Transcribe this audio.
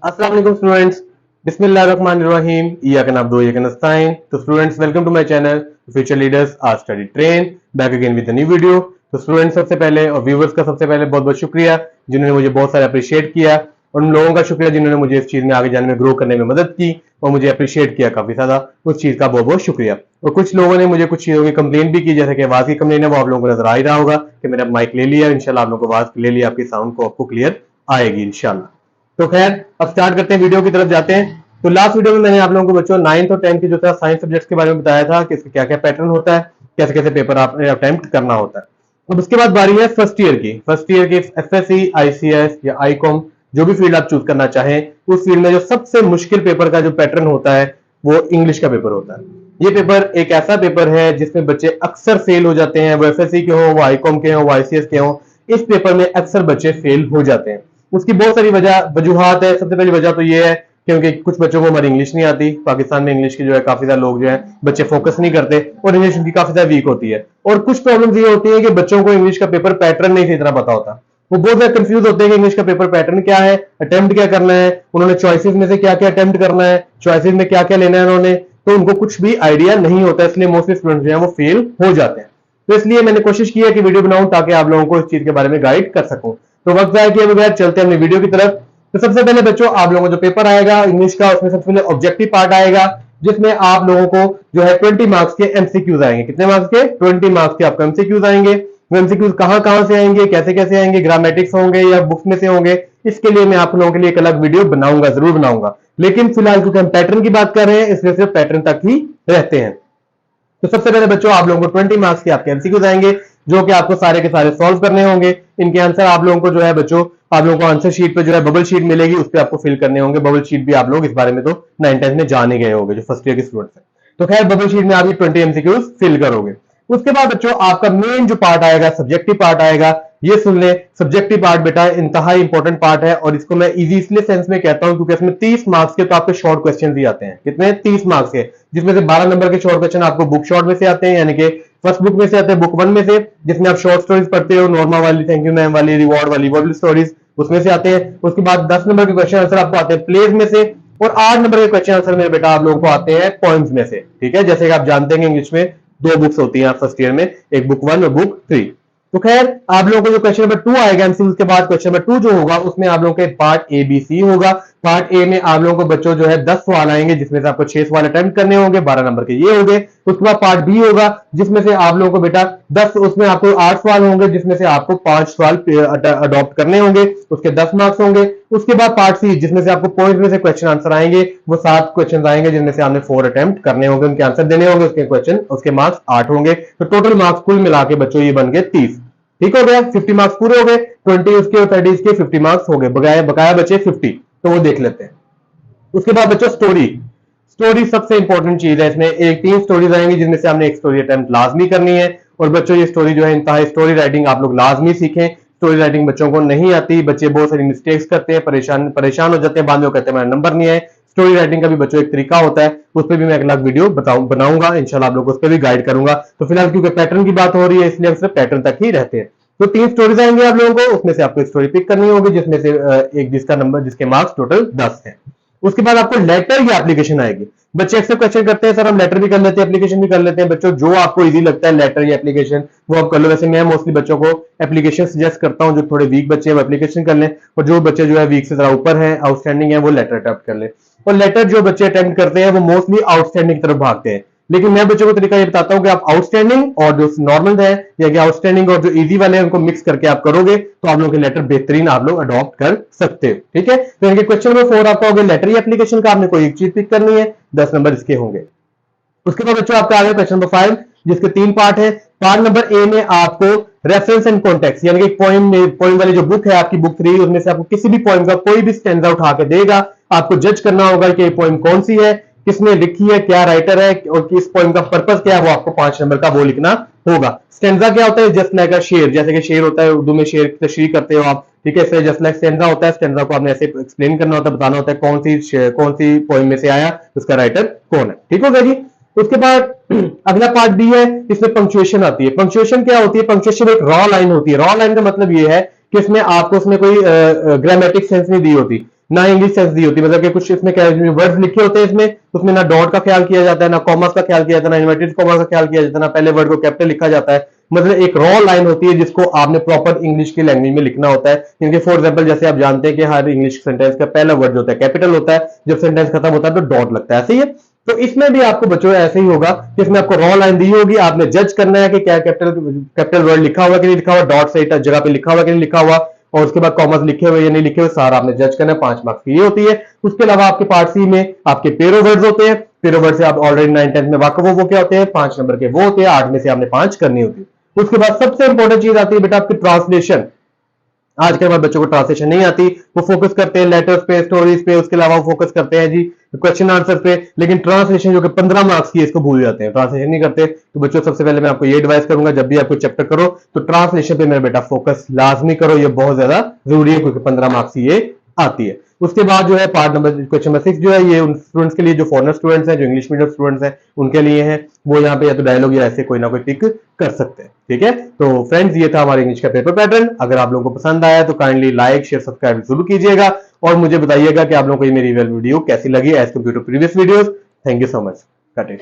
अस्सलाम वालेकुम स्टूडेंट्स, बिस्मिल्लाहिर्रहमानिर्रहीम, इय्याका नअब्दु व इय्याका नस्तईन। तो students, welcome to my channel Future Leaders आज study train, back again with a new video. तो स्टूडेंट्स, सबसे पहले और व्यूवर्स का सबसे पहले बहुत बहुत शुक्रिया जिन्होंने मुझे बहुत सारा अप्रिशिएट किया, और उन लोगों का शुक्रिया जिन्होंने मुझे इस चीज में आगे जाने में ग्रो करने में मदद की और मुझे अप्रिशिएट किया काफी ज्यादा। उस चीज का बहुत बहुत शुक्रिया। और कुछ लोगों ने मुझे कुछ चीजों की कंप्लेन भी की, जैसे कि आवाज की कंप्लेन है, वो आप लोगों को नजर आ ही रहा होगा कि मैंने माइक ले लिया। इंशाल्लाह आप लोगों को आवाज ले लिया, आपकी साउंड को आपको क्लियर आएगी इंशाल्लाह। तो खैर, अब स्टार्ट करते हैं, वीडियो की तरफ जाते हैं। तो लास्ट वीडियो में मैंने आप लोगों को बच्चों 9th और 10th के जो था साइंस सब्जेक्ट्स के बारे में बताया था कि इसका क्या क्या पैटर्न होता है, कैसे कैसे पेपर आपने अटेम्प्ट करना होता है। अब उसके बाद बारी है फर्स्ट ईयर की। फर्स्ट ईयर की एफएससी, आईसीएस या आईकॉम, जो भी फील्ड आप चूज करना चाहें, उस फील्ड में जो सबसे मुश्किल पेपर का जो पैटर्न होता है वो इंग्लिश का पेपर होता है। ये पेपर एक ऐसा पेपर है जिसमें बच्चे अक्सर फेल हो जाते हैं, वो एफएससी के हो, वो आईकॉम के हो, वो आईसीएस के हो। इस पेपर में अक्सर बच्चे फेल हो जाते हैं। उसकी बहुत सारी वजूहात है। सबसे पहली वजह तो ये है क्योंकि कुछ बच्चों को हमारी इंग्लिश नहीं आती। पाकिस्तान में इंग्लिश की जो है काफी ज्यादा लोग जो है बच्चे फोकस नहीं करते और इंग्लिश उनकी काफी ज्यादा वीक होती है। और कुछ प्रॉब्लम्स ये होती है कि बच्चों को इंग्लिश का पेपर पैटर्न नहीं सही तरह पता होता। वो बहुत ज्यादा कंफ्यूज होते हैं कि इंग्लिश का पेपर पैटर्न क्या है, अटेम्प्ट क्या करना है, उन्होंने चॉइसेस में से क्या क्या अटेम्प्ट करना है, चॉइसेस में क्या क्या लेना है उन्होंने, तो उनको कुछ भी आइडिया नहीं होता। इसलिए मोस्टली स्टूडेंट जो है वो फेल हो जाते हैं। तो इसलिए मैंने कोशिश की है कि वीडियो बनाऊं ताकि आप लोगों को इस चीज के बारे में गाइड कर सकूं। तो वक्त जाए किए बगैर चलते हैं अपनी वीडियो की तरफ। तो सबसे पहले बच्चों, आप लोगों को जो पेपर आएगा इंग्लिश का, उसमें सबसे पहले ऑब्जेक्टिव पार्ट आएगा, जिसमें आप लोगों को जो है 20 मार्क्स के एमसीक्यूज आएंगे। कितने मार्क्स के? 20 मार्क्स के आपको एमसीक्यूज आएंगे। वो एमसीक्यूज कहां से आएंगे, कैसे कैसे आएंगे, ग्रामेटिक्स होंगे या बुक्स में से होंगे, इसके लिए मैं आप लोगों के लिए एक अलग वीडियो बनाऊंगा, जरूर बनाऊंगा। लेकिन फिलहाल क्योंकि हम पैटर्न की बात कर रहे हैं, इसलिए सिर्फ पैटर्न तक ही रहते हैं। तो सबसे पहले बच्चों, आप लोगों को 20 मार्क्स के आपके एमसीक्यूज आएंगे, जो कि आपको सारे के सारे सॉल्व करने होंगे। इनके आंसर आप लोगों को जो है बच्चों, आप लोगों को आंसर शीट पे जो है बबल शीट मिलेगी, उस पर आपको फिल करने होंगे। बबल शीट भी आप लोग इस बारे में तो 9th-10th में जान ही गए होंगे जो फर्स्ट ईयर के स्टूडेंट्स हैं। तो खैर, बबल शीट में आप ये 20 एमसीक्यूज फिल करोगे। उसके बाद बच्चों, आपका मेन जो पार्ट आएगा, सब्जेक्टिव पार्ट आएगा। ये सुन ले, सब्जेक्टिव पार्ट बेटा इंतहाई इंपॉर्टेंट पार्ट है, और इसको मैं इजी इसलिए सेंस में कहता हूं क्योंकि इसमें 30 मार्क्स के तो आपके शॉर्ट क्वेश्चन भी आते हैं। कितने? 30 मार्क्स के, जिसमें से 12 नंबर के शॉर्ट क्वेश्चन आपको बुक शॉर्ट में से आते हैं, यानी कि फर्स्ट बुक में से आते हैं, बुक 1 में से, जिसमें आप शॉर्ट स्टोरीज पढ़ते हो, नॉर्मा वाली, थैंक यू मैम वाली, रिवॉर्ड वाली, वर्बल स्टोरीज, उसमें से आते हैं। उसके बाद 10 नंबर के क्वेश्चन आंसर आपको आते हैं प्लेज में से, और 8 नंबर के क्वेश्चन आंसर मेरे बेटा आप लोगों को आते हैं पॉइंट्स में से। ठीक है, जैसे कि आप जानते हैं इंग्लिश में 2 बुक्स होती हैं फर्स्ट ईयर में, एक बुक 1 और बुक 3। तो खैर, आप लोगों को जो क्वेश्चन नंबर 2 आएगा एमसीक्यू के बाद, क्वेश्चन नंबर 2 जो होगा उसमें आप लोगों के पार्ट ए बी सी होगा। पार्ट ए में आप लोगों को बच्चों जो है 10 सवाल आएंगे, जिसमें से आपको 6 सवाल अटेम्प्ट करने होंगे, 12 नंबर के ये होंगे। उसके बाद पार्ट बी होगा, जिसमें से आप लोगों को बेटा 10, उसमें आपको 8 सवाल होंगे, जिसमें से आपको 5 सवाल अडॉप्ट करने होंगे, उसके 10 मार्क्स होंगे। उसके बाद पार्ट सी, जिसमें से आपको पॉइंट में से क्वेश्चन आंसर आएंगे, वो 7 क्वेश्चन आएंगे, जिनमें से आपने 4 अटेम्प्ट करने होंगे, उनके आंसर देने होंगे, उसके क्वेश्चन, उसके मार्क्स 8 होंगे। तो टोटल मार्क्स कुल मिला के बच्चों ये बन गए 30। ठीक हो गया, 50 मार्क्स पूरे हो गए, 20 उसके और 30 इसके, 50 मार्क्स हो गए, बकाया बचे 50। तो वो देख लेते हैं। उसके बाद बच्चों, स्टोरी। स्टोरी सबसे इंपॉर्टेंट चीज है। इसमें एक 3 स्टोरीज आएंगी, जिनमें से हमने एक स्टोरी अटेम्प्ट लाजमी करनी है। और बच्चों, ये स्टोरी जो है इंतहा स्टोरी राइटिंग आप लोग लाजमी सीखें। स्टोरी राइटिंग बच्चों को नहीं आती, बच्चे बहुत सारी मिस्टेक्स करते हैं, परेशान हो जाते हैं, बाद में कहते हैं मेरा नंबर नहीं है। स्टोरी राइटिंग का भी बच्चों एक तरीका होता है, उस पर भी मैं एक अलग वीडियो बनाऊंगा इंशाल्लाह, आप लोग उस पर भी गाइड करूंगा। तो फिलहाल क्योंकि पैटर्न की बात हो रही है, इसलिए हम सिर्फ पैटर्न तक ही रहते हैं। तो 3 स्टोरीज आएंगे आप लोगों को, उसमें से आपको एक स्टोरी पिक करनी होगी, जिसमें से एक जिसका नंबर, जिसके मार्क्स टोटल 10 है। उसके बाद आपको लेटर या एप्लीकेशन आएगी। बच्चे अक्सर क्वेश्चन करते हैं, सर हम लेटर भी कर लेते हैं, एप्लीकेशन भी कर लेते हैं। बच्चों, जो आपको इजी लगता है, लेटर या एप्लीकेशन, वो आप कर लो। वैसे मैं मोस्टली बच्चों को एप्लीकेशन सजेस्ट करता हूं। जो थोड़े वीक बच्चे हैं वो एप्लीकेशन कर लें, और जो बच्चे जो है वीक से जरा ऊपर है, आउटस्टैंडिंग है, वो लेटर अटेम्प्ट कर ले। और लेटर जो बच्चे अटेम्प्ट करते हैं वो मोस्टली आउटस्टैंडिंग की तरफ भागते हैं। लेकिन मैं बच्चों को तरीका ये बताता हूं कि आप आउटस्टैंडिंग और जो नॉर्मल है, या कि आउटस्टैंडिंग और जो इजी वाले हैं, उनको मिक्स करके आप करोगे तो आप लोगों के लेटर बेहतरीन आप लोग अडॉप्ट कर सकते हो। ठीक है, तो इनके क्वेश्चन नंबर 4 आपका हो गया लेटर या एप्लीकेशन का। आपने कोई एक चीज पिक करनी है, 10 नंबर इसके होंगे। उसके बाद बच्चों आपका आ गया क्वेश्चन नंबर 5, जिसके 3 पार्ट है। पार्ट नंबर ए में आपको रेफरेंस एंड कॉन्टेक्स्ट, यानी कि पोइम वाली जो बुक है आपकी, बुक 3, उसमें से आपको किसी भी पोइम का कोई भी स्टैंजा उठा के देगा, आपको जज करना होगा कि ये पोइम कौन सी है, किसने लिखी है, क्या राइटर है, और किस पोइम का पर्पस क्या है, वो आपको 5 नंबर का वो लिखना होगा। स्टैंजा क्या होता है? जस्ट लाइक अ शेर, जैसे कि शेर होता है, उर्दू में शेर की तशरीह करते हो आप। ठीक है, इसलिए जस्ट लाइक स्टैंजा होता है। स्टैंजा को आपने ऐसे एक्सप्लेन करना होता है, बताना होता है कौन सी पोइम में से आया, उसका राइटर कौन है। ठीक हो गया जी। उसके बाद अगला पार्ट बी है, इसमें पंक्चुएशन आती है। पंक्चुएशन क्या होती है? पंक्चुएशन एक रॉ लाइन होती है। रॉ लाइन का मतलब ये है कि इसमें आपको उसमें कोई ग्रामेटिक सेंस नहीं दी होती, ना इंग्लिश सेंस दी होती, मतलब कि कुछ इसमें क्या वर्ड्स लिखे होते हैं इसमें, उसमें ना डॉट का ख्याल किया जाता है, ना कॉमर्स का ख्याल किया जाता है, ना इन्वर्टेड कॉमर्स का ख्याल किया जाता है, ना पहले वर्ड को कैपिटल लिखा जाता है। मतलब एक रॉ लाइन होती है जिसको आपने प्रॉपर इंग्लिश की लैंग्वेज में लिखना होता है। क्योंकि फॉर एग्जांपल जैसे आप जानते हैं कि हर इंग्लिश सेंटेंस का पहला वर्ड जो होता है कैपिटल होता है, जब सेंटेंस खत्म होता है तो डॉट लगता है, ऐसे ही है। तो इसमें भी आपको बच्चों ऐसे ही होगा कि इसमें आपको रॉ लाइन दी होगी, आपने जज करना है कि क्या कैपिटल वर्ड लिखा हुआ कि नहीं लिखा हुआ, डॉट सही जगह पे लिखा हुआ कि नहीं लिखा हुआ, और उसके बाद कॉमर्स लिखे हुए या नहीं लिखे हुए, सारा आपने जज करना है। 5 मार्क्स की ये होती है। उसके अलावा आपके पार्ट सी में आपके पेरो वर्ड्स होते हैं। पेरो वर्ड से आप ऑलरेडी 9-10 में वाकफ हो, वो क्या होते हैं, 5 नंबर के वो होते हैं, 8 में से आपने 5 करनी होती है। उसके बाद सबसे इंपॉर्टेंट चीज आती है बेटा आपकी ट्रांसलेशन। आजकल हमारे बच्चों को ट्रांसलेशन नहीं आती, वो फोकस करते हैं लेटर्स पे, स्टोरीज पे, उसके अलावा वो फोकस करते हैं जी क्वेश्चन आंसर पे, लेकिन ट्रांसलेशन जो कि 15 मार्क्स की है इसको भूल जाते हैं, ट्रांसलेशन नहीं करते। तो बच्चों सबसे पहले मैं आपको ये एडवाइस करूंगा, जब भी आपको चैप्टर करो तो ट्रांसलेशन पे मेरा बेटा फोकस लाजमी करो, ये बहुत ज्यादा जरूरी है क्योंकि 15 मार्क्स की ये आती है। उसके बाद जो है पार्ट नंबर क्वेश्चन नंबर 6 जो है ये उन स्टूडेंट्स के लिए जो फॉरेनर स्टूडेंट्स हैं, जो इंग्लिश मीडियम स्टूडेंट्स हैं उनके लिए है। वो यहाँ पे या तो डायलॉग या ऐसे कोई ना कोई टिक कर सकते हैं, ठीक है। तो फ्रेंड्स ये था हमारे इंग्लिश का पेपर पैटर्न। अगर आप लोगों को पसंद आया तो काइंडली लाइक शेयर सब्सक्राइब जरूर कीजिएगा, और मुझे बताइएगा कि आप लोगों को ये मेरी वीडियो कैसी लगी as compare to previous videos. Thank you so much. Cut it.